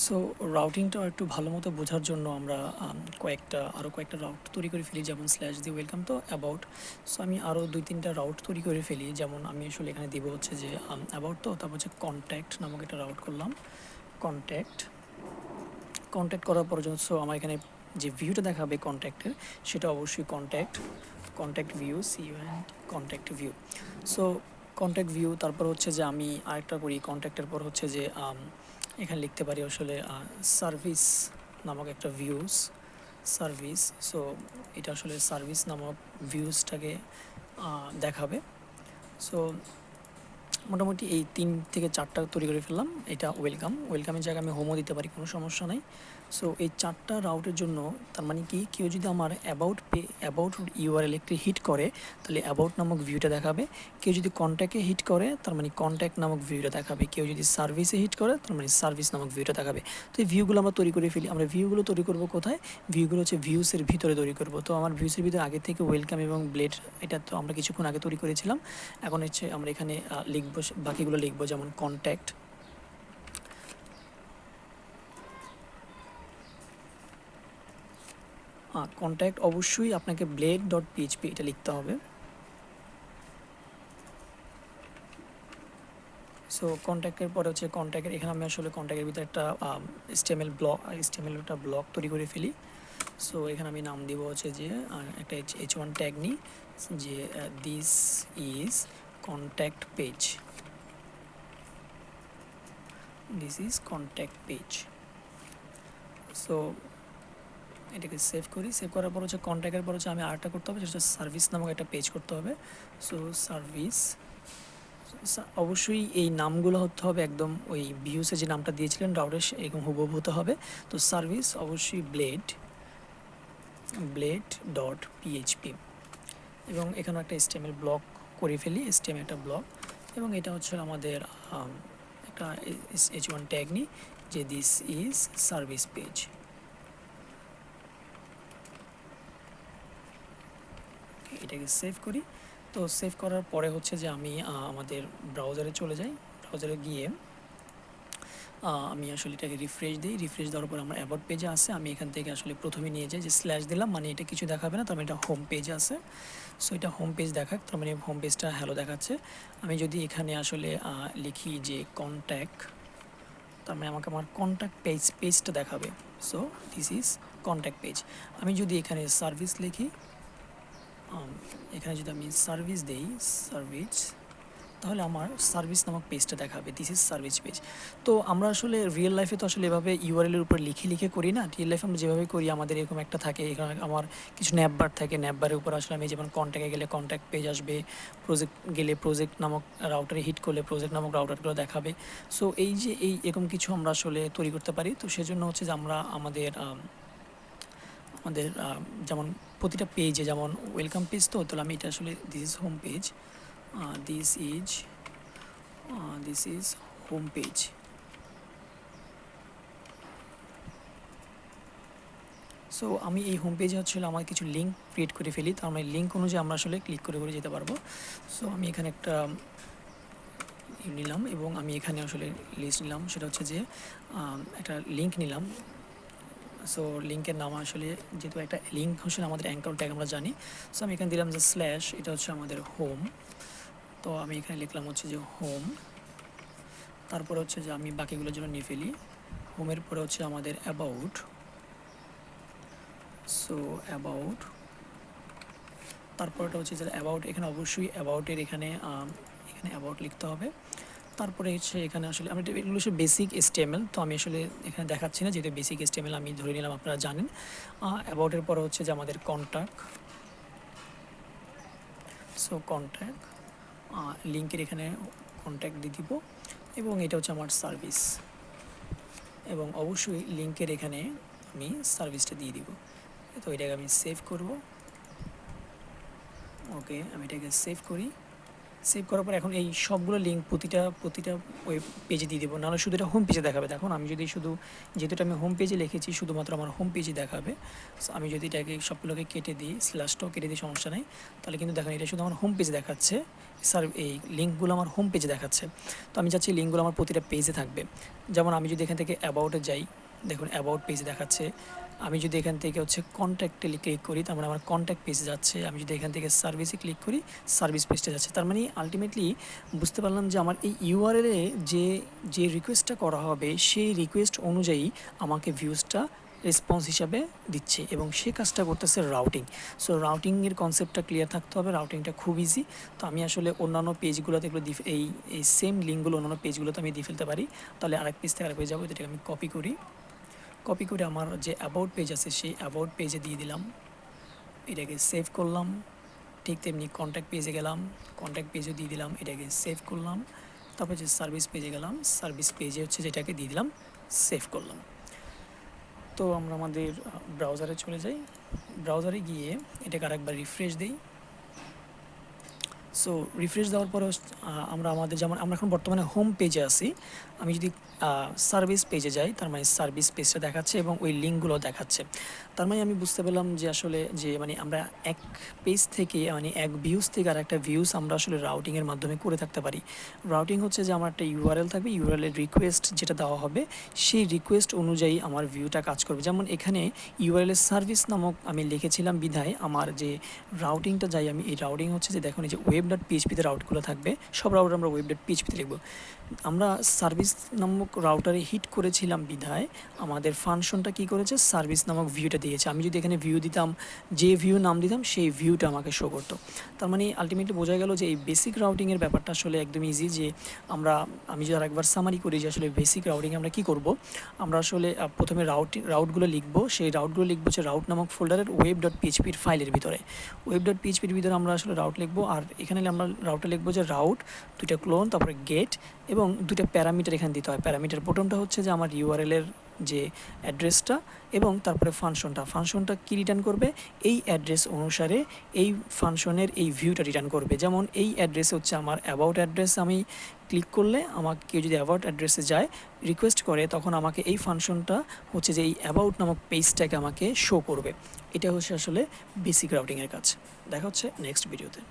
So রাউটিংটা একটু ভালো মতো বোঝার জন্য আমরা আরও কয়েকটা রাউট তৈরি করে ফেলি, যেমন স্ল্যাশ দিয়ে ওয়েলকাম তো অ্যাবাউট। সো আমি আরও 2-3টা রাউট তৈরি করে ফেলি, যেমন আমি আসলে এখানে দিব হচ্ছে যে অ্যাবাউট, তো তারপর হচ্ছে কন্ট্যাক্ট নামক একটা রাউট করলাম। কন্ট্যাক্ট কন্ট্যাক্ট করার পর সো আমার এখানে যে ভিউটা দেখাবে কন্ট্যাক্টের, সেটা অবশ্যই contact view, contact view. So contact view, তারপর হচ্ছে যে আমি আরেকটা করি কন্ট্যাক্টের পর হচ্ছে যে এখানে লিখতে পারি আসলে সার্ভিস নামক একটা সার্ভিস। সো এটা আসলে সার্ভিস নামক ভিউজটাকে দেখাবে। সো মোটামুটি এই 3 থেকে 4টা তৈরি করে ফেললাম। এটা ওয়েলকামের জায়গায় আমি হোমও দিতে পারি, কোনো সমস্যা নাই। সো এই 4টা রাউটের জন্য তার মানে কি, কেউ যদি আমার অ্যাবাউট ইউআরএল একটি হিট করে তাহলে অ্যাবাউট নামক ভিউটা দেখাবে। কেউ যদি কন্ট্যাক্টে হিট করে তার মানে কন্ট্যাক্ট নামক ভিউটা দেখাবে। কেউ যদি সার্ভিসে হিট করে তার মানে সার্ভিস নামক ভিউটা দেখাবে। তো এই ভিউগুলো আমরা তৈরি করে ফেলি। আমরা ভিউগুলো তৈরি করব কোথায়? ভিউগুলো হচ্ছে ভিউসের ভিতরে তৈরি করব। তো আমার ভিউসের ভিতরে আগে থেকে ওয়েলকাম এবং ব্লেড, এটা তো আমরা কিছুক্ষণ আগে তৈরি করেছিলাম। এখন হচ্ছে আমরা এখানে লিখব, বাকিগুলো লিখব, যেমন কন্ট্যাক্ট অবশ্যই আপনাকে blade.php এটা লিখতে হবে। সো কন্ট্যাক্টের পরে হচ্ছে কন্ট্যাক্টের, এখানে আমি আসলে কন্ট্যাক্টের ভিতরে একটা একটা ব্লক তৈরি করে ফেলি। সো এখানে আমি নাম দিব হচ্ছে যে একটা h1 ট্যাগ নিই, যে this is contact page, so এটাকে সেভ করি। সেভ করার পর হচ্ছে কন্ট্যাক্টের পর হচ্ছে আমি আরেকটা করতে হবে, সেটা হচ্ছে সার্ভিস নামক একটা পেজ করতে হবে। সো সার্ভিস, অবশ্যই এই নামগুলো হতে হবে একদম ওই ভিউসে যে নামটা দিয়েছিলেন রাউটের এরকম হুবহু হতে হবে। তো সার্ভিস অবশ্যই blade.php, এবং এখানে একটা HTML ব্লক করে ফেলি, HTML একটা ব্লক। এবং এটা হচ্ছে আমাদের একটা h1 ট্যাগ নিই, যে দিস ইজ সার্ভিস পেজ। এটাকে সেভ করি। তো সেভ করার পরে হচ্ছে যে আমি আমাদের ব্রাউজারে চলে যাই। ব্রাউজারে গিয়ে আমি আসলে এটাকে রিফ্রেশ দিই। রিফ্রেশ দেওয়ার পর আমার অ্যাবাউট পেজে আসে। আমি এখান থেকে আসলে প্রথমে নিয়ে যাই, যে স্ল্যাশ দিলাম মানে এটা কিছু দেখাবে না, তার মানে এটা হোম পেজে আছে। সো এটা হোম পেজ দেখাক, তার মানে হোম পেজটা হ্যালো দেখাচ্ছে। আমি যদি এখানে আসলে লিখি যে কন্ট্যাক্ট, তার মানে আমাকে আমার কন্ট্যাক্ট পেজটা দেখাবে। So this is contact page. আমি যদি এখানে সার্ভিস লিখি, এখানে যদি আমি সার্ভিস দেই, তাহলে আমার সার্ভিস নামক পেজটা দেখাবে, দিস ইজ সার্ভিস পেজ। তো আমরা আসলে রিয়েল লাইফে তো আসলে এভাবে ইউআরএলের উপর লিখে করি না। রিয়েল লাইফে আমরা যেভাবে করি, আমাদের এরকম একটা থাকে, এখানে আমার কিছু ন্যাপবার থাকে, ন্যাপবারের উপর আসলে আমি যেমন কন্ট্যাক্টে গেলে কন্ট্যাক্ট পেজ আসবে, প্রজেক্ট গেলে প্রজেক্ট নামক রাউটারে হিট করলে প্রজেক্ট নামক রাউটারগুলো দেখাবে। সো এই যে এরকম কিছু আমরা আসলে তৈরি করতে পারি। তো সেজন্য হচ্ছে যে আমরা আমাদের যেমন প্রতিটা পেজে, যেমন ওয়েলকাম পেজ, তো তাহলে আমি এটা আসলে this is home page, this is home page. So আমি এই হোম পেজে হচ্ছে আমার কিছু লিঙ্ক ক্রিয়েট করে ফেলি, তো আমার লিঙ্ক অনুযায়ী আমরা আসলে ক্লিক করে যেতে পারবো। সো আমি এখানে একটা নিলাম, এবং আমি এখানে আসলে লিস্ট নিলাম, সেটা হচ্ছে যে একটা লিঙ্ক নিলাম। সো লিঙ্কের নাম আসলে, যেহেতু একটা লিঙ্ক হচ্ছে আমাদের অ্যাঙ্কর ট্যাগ আমরা জানি, সো আমি এখানে দিলাম যে স্ল্যাশ, এটা হচ্ছে আমাদের হোম। তো আমি এখানে লিখলাম হচ্ছে যে হোম, তারপরে হচ্ছে যে আমি বাকিগুলোর জন্য নিয়ে ফেলি। হোমের পরে হচ্ছে আমাদের অ্যাবাউট, সো অ্যাবাউট, তারপরটা হচ্ছে যে অ্যাবাউট, এখানে অবশ্যই অ্যাবাউটের এখানে অ্যাবাউট লিখতে হবে। তারপরে হচ্ছে এখানে আসলে আমি এগুলো হচ্ছে বেসিক HTML, তো আমি আসলে এখানে দেখাচ্ছি না, যেহেতু বেসিক HTML আমি ধরে নিলাম আপনারা জানেন। অ্যাবাউটের পরে হচ্ছে যে আমাদের কন্ট্যাক্ট, সো কন্ট্যাক্ট, লিঙ্কের এখানে কন্ট্যাক্ট দিয়ে দিব, এবং এটা হচ্ছে আমার সার্ভিস, এবং অবশ্যই লিঙ্কের এখানে আমি সার্ভিসটা দিয়ে দিব। তো এটাকে আমি সেভ করব। ওকে, আমি এটাকে সেভ করি। সেভ করার পর এখন এই সবগুলো লিঙ্ক প্রতিটা ওয়েব পেজে দিয়ে দেবো, নাহলে শুধু এটা হোম পেজে দেখাবে। দেখুন আমি যদি শুধু, যেহেতু এটা আমি হোম পেজে লিখেছি, শুধুমাত্র আমার হোম পেজে দেখাবে। আমি যদি এটাকে সবগুলোকে কেটে দিই, স্ল্যাশটাও কেটে দিই, সমস্যা নেই, তাহলে কিন্তু দেখুন এটা শুধু আমার হোম পেজে দেখাচ্ছে। স্যার এই লিঙ্কগুলো আমার হোম পেজে দেখাচ্ছে। তো আমি চাচ্ছি লিঙ্কগুলো আমার প্রতিটা পেজে থাকবে। যেমন আমি যদি এখান থেকে অ্যাবাউটে যাই, দেখুন অ্যাবাউট পেজ দেখাচ্ছে। আমি যদি এখান থেকে হচ্ছে কন্ট্যাক্টে ক্লিক করি, তার মানে আমার কন্ট্যাক্ট পেজে যাচ্ছে। আমি যদি এখান থেকে সার্ভিসে ক্লিক করি, সার্ভিস পেজটা যাচ্ছে। তার মানে আলটিমেটলি বুঝতে পারলাম যে আমার এই ইউআরএলে যে রিকোয়েস্টটা করা হবে, সেই রিকোয়েস্ট অনুযায়ী আমাকে ভিউজটা রেসপন্স হিসাবে দিচ্ছে, এবং সে কাজটা করতেছে রাউটিং। সো রাউটিংয়ের কনসেপ্টটা ক্লিয়ার থাকতে হবে, রাউটিংটা খুব ইজি। তো আমি আসলে অন্যান্য পেজগুলোতে এগুলো এই এই সেম লিঙ্কগুলো অন্যান্য পেজগুলোতে আমি দিয়ে ফেলতে পারি। তাহলে আরেক পেজ থেকে আরেক পেজ যাবো, যেটাকে আমি কপি করে আমার যে অ্যাবাউট পেজ আছে সেই অ্যাবাউট পেজে দিয়ে দিলাম, এটাকে সেভ করলাম। ঠিক তেমনি কন্ট্যাক্ট পেজে গেলাম, কন্ট্যাক্ট পেজে দিয়ে দিলাম, এটাকে সেভ করলাম। তারপর যে সার্ভিস পেজে গেলাম, সার্ভিস পেজে হচ্ছে যেটাকে দিয়ে দিলাম, সেভ করলাম। তো আমরা আমাদের ব্রাউজারে চলে যাই, ব্রাউজারে গিয়ে এটাকে আরেকবার রিফ্রেশ দিই। সো রিফ্রেশ দেওয়ার পরে আমরা আমাদের, যেমন আমরা এখন বর্তমানে হোম পেজে আছি, আমি যদি সার্ভিস পেজে যাই, তার মানে সার্ভিস পেজটা দেখাচ্ছে এবং ওই লিঙ্কগুলো দেখাচ্ছে। তার মানে আমি বুঝতে পেলাম যে আসলে যে মানে আমরা এক পেজ থেকে, মানে এক ভিউজ থেকে আর একটা ভিউজ আমরা আসলে রাউটিংয়ের মাধ্যমে করে থাকতে পারি। রাউটিং হচ্ছে যে আমার একটা ইউআরএল থাকবে, ইউআরএলের রিকোয়েস্ট যেটা দেওয়া হবে, সেই রিকোয়েস্ট অনুযায়ী আমার ভিউটা কাজ করবে। যেমন এখানে ইউআরএলের সার্ভিস নামক আমি লিখেছিলাম বিধায় আমার যে রাউটিংটা যাই, আমি এই রাউটিং হচ্ছে যে দেখুন এই যে web.php-তে রাউটগুলো থাকবে, সব রাউটার আমরা web.php-তে লিখবো। আমরা সার্ভিস নামক রাউটারে হিট করেছিলাম বিধায় আমাদের ফাংশনটা কী করেছে, সার্ভিস নামক ভিউটা দিয়েছে। আমি যদি এখানে ভিউ দিতাম, যে ভিউ নাম দিতাম, সেই ভিউটা আমাকে শো করতো। তার মানে আলটিমেটলি বোঝা গেল যে এই বেসিক রাউটিংয়ের ব্যাপারটা আসলে একদম ইজি। যে আমি যদি আরেকবার সামারি করি যে আসলে বেসিক রাউটিংয়ে আমরা কী করব, আমরা আসলে প্রথমে রাউটগুলো লিখবো। সেই রাউটগুলো লিখবো হচ্ছে রাউট নামক ফোল্ডারের web.php ফাইলের ভিতরে। web.php-র ভিতরে আমরা আসলে রাউট লিখবো, আর এখানে আমরা রাউটে লিখবো যে রাউট, দুইটা ক্লোন, তারপরে গেট, এবং দুটো প্যারামিটার এখানে দিতে হয়। প্যারামিটার প্রথমটা হচ্ছে যে আমার ইউআরএলের যে অ্যাড্রেসটা, এবং তারপরে ফাংশনটা কী রিটার্ন করবে, এই অ্যাড্রেস অনুসারে এই ফাংশনের এই ভিউটা রিটার্ন করবে। যেমন এই অ্যাড্রেসে হচ্ছে আমার অ্যাবাউট অ্যাড্রেস, আমি ক্লিক করলে আমাকে কেউ যদি অ্যাবাউট অ্যাড্রেসে যায়, রিকোয়েস্ট করে, তখন আমাকে এই ফাংশনটা হচ্ছে যে এই অ্যাবাউট নামক পেজটাকে আমাকে শো করবে। এটা হচ্ছে আসলে বেসিক রাউটিংয়ের কাজ। দেখা হচ্ছে নেক্সট ভিডিওতে।